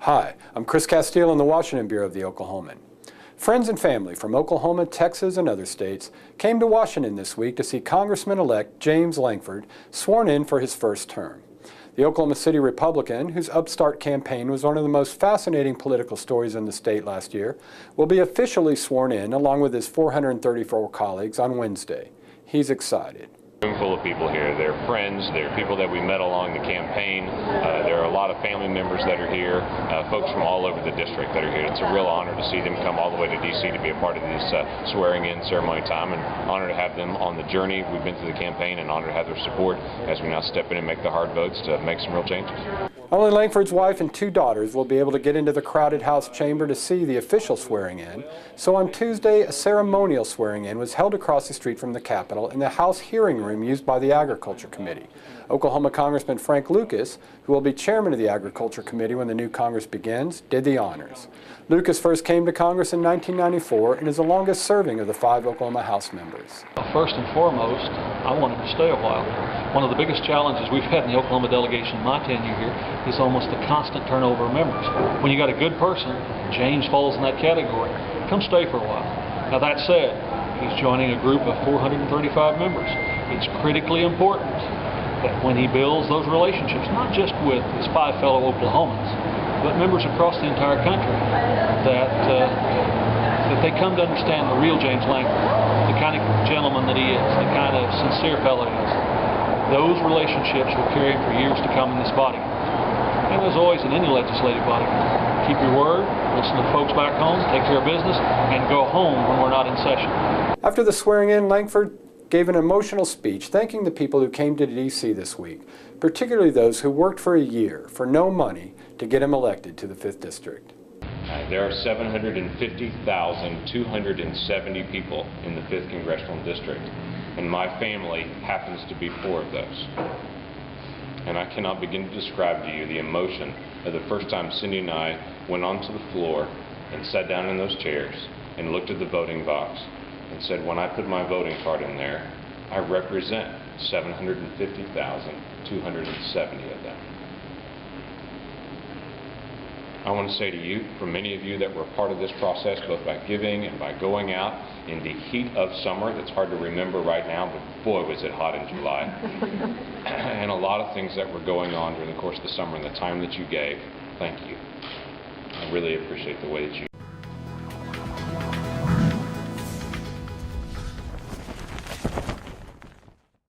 Hi, I'm Chris Castile in the Washington Bureau of the Oklahoman. Friends and family from Oklahoma, Texas, and other states came to Washington this week to see Congressman-elect James Lankford sworn in for his first term. The Oklahoma City Republican, whose upstart campaign was one of the most fascinating political stories in the state last year, will be officially sworn in along with his 434 colleagues on Wednesday. He's excited. Room full of people here. They're friends, they're people that we met along the campaign. There are a lot of family members that are here, folks from all over the district that are here. It's a real honor to see them come all the way to D.C. to be a part of this swearing-in ceremony time, and honor to have them on the journey we've been through the campaign, and honor to have their support as we now step in and make the hard votes to make some real changes. Only Lankford's wife and 2 daughters will be able to get into the crowded House chamber to see the official swearing-in. So on Tuesday, a ceremonial swearing-in was held across the street from the Capitol in the House hearing room used by the Agriculture Committee. Oklahoma Congressman Frank Lucas, who will be chairman of the Agriculture Committee when the new Congress begins, did the honors. Lucas first came to Congress in 1994 and is the longest serving of the 5 Oklahoma House members. First and foremost, I wanted to stay a while. One of the biggest challenges we've had in the Oklahoma delegation in my tenure here is almost the constant turnover of members. When you got a good person, James falls in that category. Come stay for a while. Now that said, he's joining a group of 435 members. It's critically important that when he builds those relationships, not just with his 5 fellow Oklahomans, but members across the entire country, that they come to understand the real James Lankford, the kind of gentleman that he is, the kind of sincere fellow he is. Those relationships will carry him for years to come in this body. And as always in any legislative body, keep your word, listen to the folks back home, take care of business, and go home when we're not in session. After the swearing-in, Lankford gave an emotional speech thanking the people who came to D.C. this week, particularly those who worked for a year for no money to get him elected to the 5th District. There are 750,270 people in the 5th Congressional District, and my family happens to be 4 of those. And I cannot begin to describe to you the emotion of the first time Cindy and I went onto the floor and sat down in those chairs and looked at the voting box and said, when I put my voting card in there, I represent 750,270 of them. I want to say to you, for many of you that were part of this process, both by giving and by going out in the heat of summer, that's hard to remember right now, but boy was it hot in July, and a lot of things that were going on during the course of the summer and the time that you gave, thank you. I really appreciate the way that you